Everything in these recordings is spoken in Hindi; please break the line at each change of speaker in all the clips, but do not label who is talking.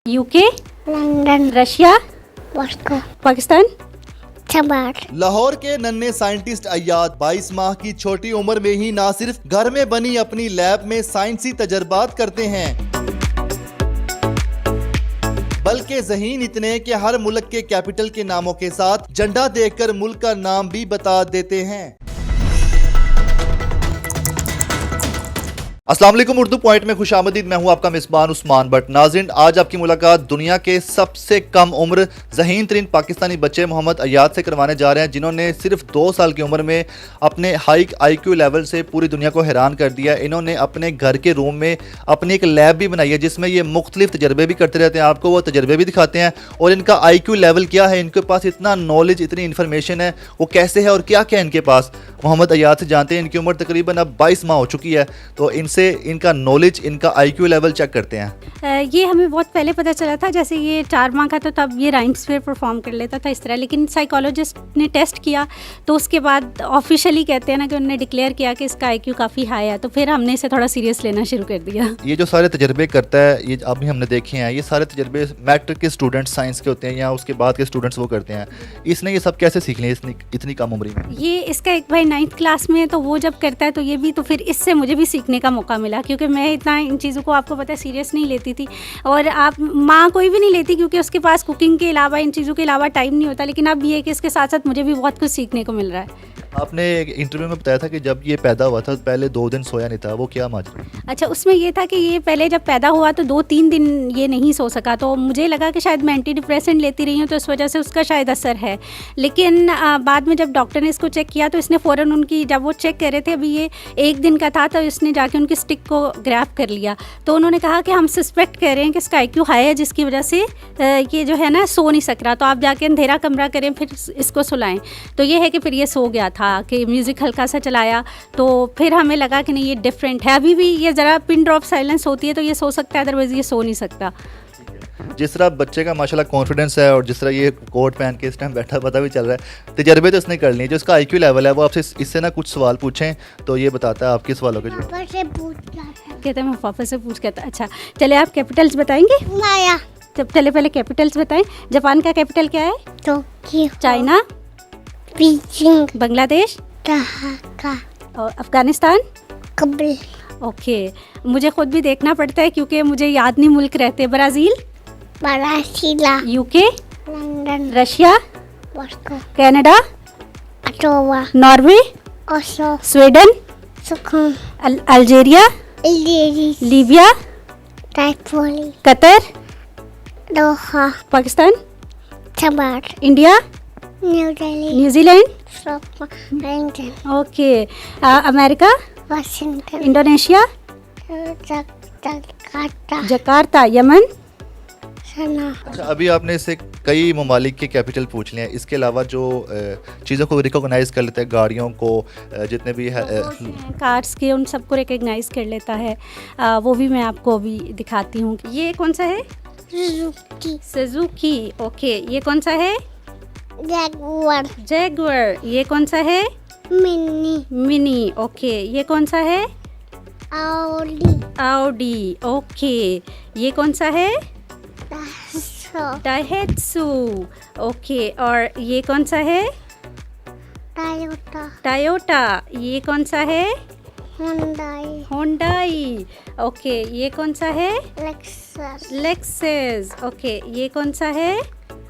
UK,
London,
Russia,
Moscow,
Pakistan.
Lahore के नन्हे साइंटिस्ट अय्याद 22 माह की छोटी उम्र में ही ना सिर्फ घर में बनी अपनी लैब में साइंसी तजर्बात करते हैं, बल्कि ज़हीन इतने कि हर मुल्क के कैपिटल के नामों के साथ झंडा देखकर मुल्क का नाम भी बता देते हैं। अस्सलाम वालेकुम, उर्दू पॉइंट में खुशामदीद। मैं हूं आपका मेज़बान उस्मान बट। नाज़रीन, आज आपकी मुलाकात दुनिया के सबसे कम उम्र ज़हीन तरीन पाकिस्तानी बच्चे मोहम्मद अय्याद से करवाने जा रहे हैं, जिन्होंने सिर्फ 2 साल की उम्र में अपने हाई IQ लेवल से पूरी दुनिया को हैरान कर दिया। इन्होंने अपने घर के रूम में अपनी एक लैब भी बनाई है, जिसमें ये मुख्तलिफ तजर्बे भी करते रहते हैं, आपको वो तजर्बे भी दिखाते हैं और इनका IQ लेवल क्या है, इनके पास इतना नॉलेज, इतनी इन्फॉर्मेशन है, वो कैसे है और क्या क्या इनके पास। मोहम्मद अय्याद से जानते हैं। इनकी उम्र तकरीबन अब 22 माह हो चुकी है, तो इनसे इनका नॉलेज, इनका IQ लेवल चेक करते हैं।
ये हमें बहुत पहले पता चला था, जैसे ये 4 माह का तो तब ये राइम्स पे परफॉर्म कर लेता था इस तरह, लेकिन साइकोलॉजिस्ट ने टेस्ट किया तो उसके बाद ऑफिशियली कहते हैं ना कि उन्होंने डिक्लेयर किया कि इसका IQ काफ़ी हाई है, तो फिर हमने इसे थोड़ा सीरियस लेना शुरू कर दिया।
ये जो सारे तजर्बे करता है, ये अभी हमने देखे हैं, ये सारे तजर्बे मैट्रिक के स्टूडेंट्स साइंस के होते हैं या उसके बाद के स्टूडेंट्स वो करते हैं। इसने ये सब कैसे सीख लिया इतनी कम उम्र में?
ये इसका एक भाई 9th क्लास में है, तो वो जब करता है तो ये भी, तो फिर इससे मुझे भी सीखने का मौका मिला, क्योंकि मैं इतना इन चीज़ों को, आपको पता है, सीरियस नहीं लेती थी, और आप माँ कोई भी नहीं लेती, क्योंकि उसके पास कुकिंग के अलावा, इन चीज़ों के अलावा टाइम नहीं होता। लेकिन अब ये है कि इसके साथ साथ मुझे भी बहुत कुछ सीखने को मिल रहा है।
आपने एक इंटरव्यू में बताया था कि जब ये पैदा हुआ था पहले 2 दिन सोया नहीं था, वो क्या माजरा?
अच्छा, उसमें ये था कि ये पहले जब पैदा हुआ तो 2-3 दिन ये नहीं सो सका, तो मुझे लगा कि शायद मैं एंटी डिप्रेसेंट लेती रही हूँ, तो इस वजह से उसका शायद असर है। लेकिन बाद में जब डॉक्टर ने इसको चेक किया तो इसने फ़ौरन उनकी, जब वो चेक कर रहे थे, अभी ये 1 दिन का था, तो इसने जाके उनकी स्टिक को ग्रैब कर लिया। तो उन्होंने कहा कि हम सस्पेक्ट कर रहे हैं कि इसका IQ हाई है, जिसकी वजह से ये जो है ना सो नहीं सक रहा, तो आप जाके अंधेरा कमरा करें, फिर इसको सुलाएं। तो ये है कि फिर ये सो गया था, कि म्यूज़िक हल्का सा चलाया, तो फिर हमें लगा कि नहीं, ये डिफरेंट है। अभी भी ये ज़रा पिन ड्रॉप साइलेंस होती है तो ये सो सकता है, अदरवाइज़ ये सो नहीं सकता।
जिस तरह बच्चे का माशाल्लाह कॉन्फिडेंस है और जिस तरह ये कोट पहन के इस टाइम बैठा, पता भी चल रहा है तजर्बे तो इसने कर लिए। जो इसका IQ लेवल है वो आपसे इससे ना कुछ सवाल पूछें तो ये बताता है आपके सवालों के जवाब।
कहते हैं मैं पापा से पूछ के। अच्छा चले, आप कैपिटल्स बताएंगे?
माया,
जब चले पहले कैपिटल्स बताएं। जापान का कैपिटल क्या है?
Tokyo,
China,
Beijing,
Bangladesh
Dhaka,
और अफगानिस्तान।
कबल,
ओके, मुझे खुद भी देखना पड़ता है क्योंकि मुझे याद नहीं मुल्क रहते। Brazil,
Brasilia,
UK,
London,
Russia,
Moscow,
Canada,
Ottawa,
Norway,
Oslo,
Sweden,
सुखम,
अल्जीरिया,
इलेरी,
Libya,
Tripoli,
Qatar,
Doha,
Pakistan,
चबार,
India,
New Delhi,
New Zealand,
London,
okay, America,
Washington,
Indonesia,
Jakarta,
Jakarta, Yemen.
Sanaa.
अच्छा, अभी आपने इससे कई ममालिक के कैपिटल पूछ लिए हैं, इसके अलावा जो चीज़ों को रिकॉग्नाइज कर लेते हैं, गाड़ियों को, जितने भी है
कार्स के, उन सबको रिकग्नाइज कर लेता है। वो भी मैं आपको अभी दिखाती हूँ। ये कौन सा है? सुजुकी। ओके, ये कौन सा है?
Jaguar,
Jaguar. ये कौन सा है? मिनी। ओके, ये कौन सा है? ऑडी। ओके, ये कौन सा है? डाइहेट्सू। ओके, और ये कौन सा है? टोयोटा। ये कौन सा है? होंडाई। ओके, ये कौन सा है? लेक्सस। ओके, ये कौन सा है?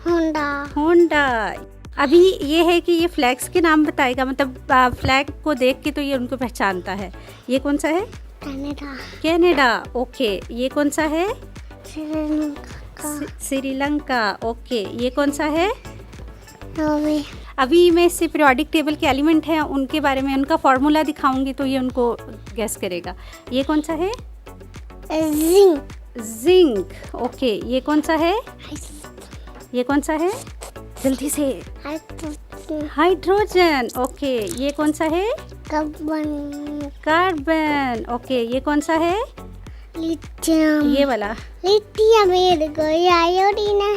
होंडा। अभी ये है कि ये फ्लैग्स के नाम बताएगा, मतलब फ्लैग को देख के तो ये उनको पहचानता है। ये कौन सा है? कनाडा। ओके, ये कौन सा है? श्रीलंका। ओके, ये कौन सा है?
नॉर्वे।
अभी मैं इससे पीरियोडिक टेबल के एलिमेंट हैं उनके बारे में, उनका फार्मूला दिखाऊंगी तो ये उनको गेस करेगा। ये कौन सा है? जिंक। ओके, ये कौन सा है? ये कौन सा है? जल्दी से। हाइड्रोजन। ओके, ये कौन सा है? कार्बन। ओके, ये कौन सा है?
लिथियम।
ये वाला
लिथियम, ये आयोडीन है,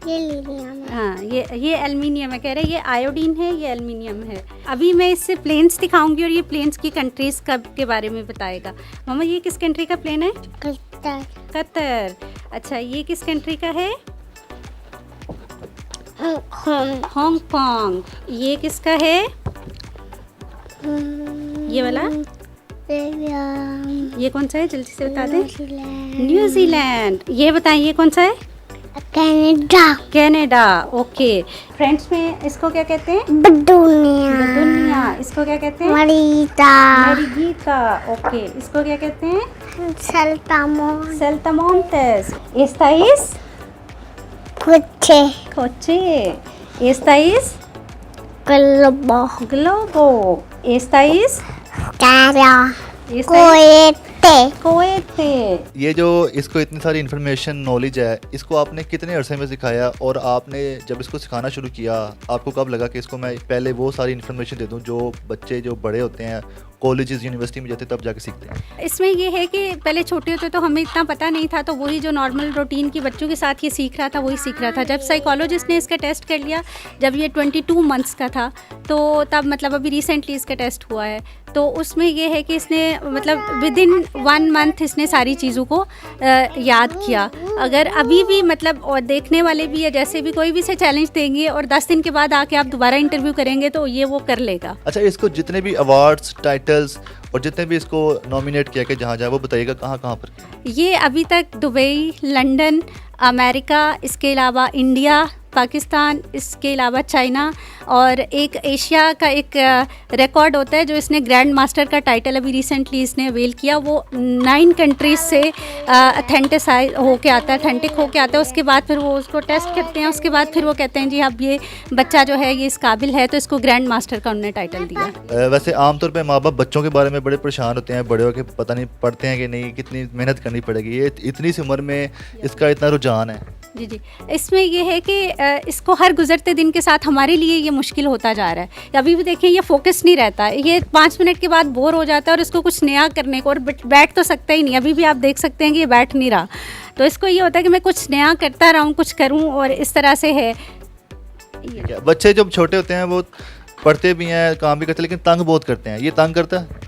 ये लिथियम है।
हाँ, ये एल्युमिनियम है। कह रहे हैं ये आयोडीन है, ये एल्युमिनियम है। अभी मैं इससे प्लेन्स दिखाऊंगी और ये प्लेन्स की कंट्रीज के बारे में बताएगा। मामा, ये किस कंट्री का प्लेन है?
Qatar
Qatar. अच्छा, ये किस कंट्री का है? हांगकांग। ये किसका है? ये वाला? ये कौन सा है? जल्दी से बता दें। न्यूजीलैंड। ये बताएं, ये कौन सा है?
Canada
Canada. ओके। फ्रेंच में इसको क्या कहते हैं?
दुनिया
इसको क्या कहते हैं?
मरीता
मैरीगीता। ओके। इसको क्या कहते हैं?
सल्टामोन
सेल्टामोंटेस। Esta es
कुछे
coche. Esta es
Globo
globo. Esta es
कारा
esta es
कोएते
cohete.
ये जो इसको इतनी सारी इन्फॉर्मेशन नॉलेज है, इसको आपने कितने अरसे में सिखाया और आपने जब इसको सिखाना शुरू किया आपको कब लगा कि इसको मैं पहले वो सारी इन्फॉर्मेशन दे दूं जो बच्चे जो बड़े होते हैं कॉलेजेस यूनिवर्सिटी में जाते तब जाके सीखते हैं?
इसमें ये है कि पहले छोटे होते तो हमें इतना पता नहीं था, तो वही जो नॉर्मल रूटीन की बच्चों के साथ ये सीख रहा था वही सीख रहा था। जब साइकोलॉजिस्ट ने इसका टेस्ट कर लिया, जब ये 22 मंथ्स का था, तो तब मतलब अभी रिसेंटली इसका टेस्ट हुआ है, तो उसमें ये है कि इसने मतलब विद इन 1 मंथ इसने सारी चीज़ों को याद किया। अगर अभी भी मतलब और देखने वाले भी है, जैसे भी कोई भी से चैलेंज देंगे और 10 दिन के बाद आके आप दोबारा इंटरव्यू करेंगे तो ये वो कर लेगा।
अच्छा, इसको जितने भी अवार्ड्स टाइटल्स और जितने भी इसको नॉमिनेट किया कि जहाँ जाए वो बताइएगा कहाँ कहाँ पर?
ये अभी तक दुबई, लंदन, अमेरिका, इसके अलावा इंडिया, पाकिस्तान, इसके अलावा चाइना और एक एशिया का एक रिकॉर्ड होता है जो इसने ग्रैंड मास्टर का टाइटल अभी रिसेंटली इसने अवेल किया, वो 9 कंट्रीज से अथेंटिक होके आता है। उसके बाद फिर वो उसको टेस्ट करते हैं, उसके बाद फिर वो कहते हैं जी अब ये बच्चा जो है ये इस काबिल है, तो इसको ग्रैंड मास्टर का उन्होंने टाइटल दिया।
वैसे आमतौर पे माँ बाप बच्चों के बारे में बड़े परेशान होते हैं, बड़े होकर पता नहीं पढ़ते हैं कि नहीं, कितनी मेहनत करनी पड़ेगी, ये इतनी सी उम्र में इसका इतना रुझान है।
जी, इसमें ये है कि इसको हर गुजरते दिन के साथ हमारे लिए ये मुश्किल होता जा रहा है। अभी भी देखें ये फोकस नहीं रहता है, ये 5 मिनट के बाद बोर हो जाता है और इसको कुछ नया करने को, और बैठ तो सकता ही नहीं, अभी भी आप देख सकते हैं कि ये बैठ नहीं रहा, तो इसको ये होता है कि मैं कुछ नया करता रहूँ, कुछ करूँ, और इस तरह से है।
बच्चे जब छोटे होते हैं वो पढ़ते भी हैं, काम भी करते हैं, लेकिन तंग बहुत करते हैं, ये तंग करता है?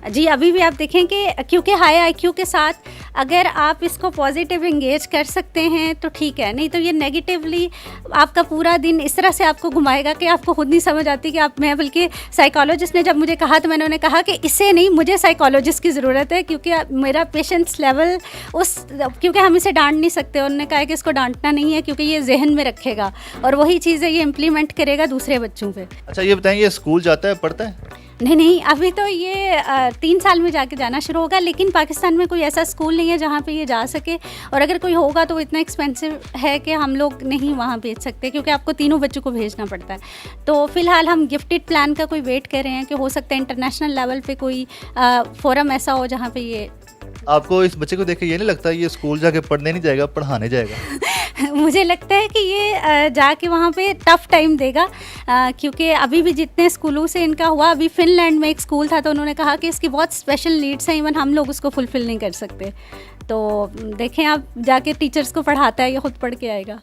जी, अभी भी आप देखें कि क्योंकि हाई आईक्यू के साथ अगर आप इसको पॉजिटिव एंगेज कर सकते हैं तो ठीक है, नहीं तो ये नेगेटिवली आपका पूरा दिन इस तरह से आपको घुमाएगा कि आपको खुद नहीं समझ आती कि आप, मैं बल्कि साइकोलॉजिस्ट ने जब मुझे कहा तो मैंने उन्हें कहा कि इसे नहीं, मुझे साइकोलॉजिस्ट की ज़रूरत है, क्योंकि मेरा पेशेंस लेवल क्योंकि हम इसे डांट नहीं सकते। उन्होंने कहा कि इसको डांटना नहीं है क्योंकि ये जहन में रखेगा और वही चीज़ है ये इम्प्लीमेंट करेगा दूसरे बच्चों पर।
अच्छा, ये बताएं, ये स्कूल जाता है, पढ़ता है?
नहीं, अभी तो ये 3 साल में जाके जाना शुरू होगा, लेकिन पाकिस्तान में कोई ऐसा स्कूल नहीं है जहाँ पे ये जा सके, और अगर कोई होगा तो वो इतना एक्सपेंसिव है कि हम लोग नहीं वहाँ भेज सकते, क्योंकि आपको तीनों बच्चों को भेजना पड़ता है। तो फ़िलहाल हम गिफ्टेड प्लान का कोई वेट कर रहे हैं कि हो सकता है इंटरनेशनल लेवल पे कोई फोरम ऐसा हो जहाँ पे ये।
आपको इस बच्चे को देख के ये नहीं लगता ये स्कूल जाके पढ़ने नहीं जाएगा, पढ़ाने जाएगा?
मुझे लगता है कि ये जाके वहाँ पे टफ़ टाइम देगा, क्योंकि अभी भी जितने स्कूलों से इनका हुआ, अभी फिनलैंड में एक स्कूल था तो उन्होंने कहा कि इसकी बहुत स्पेशल नीड्स हैं, इवन हम लोग उसको फुलफ़िल नहीं कर सकते। तो देखें आप, जाके टीचर्स को पढ़ाता है, ये खुद पढ़ के आएगा।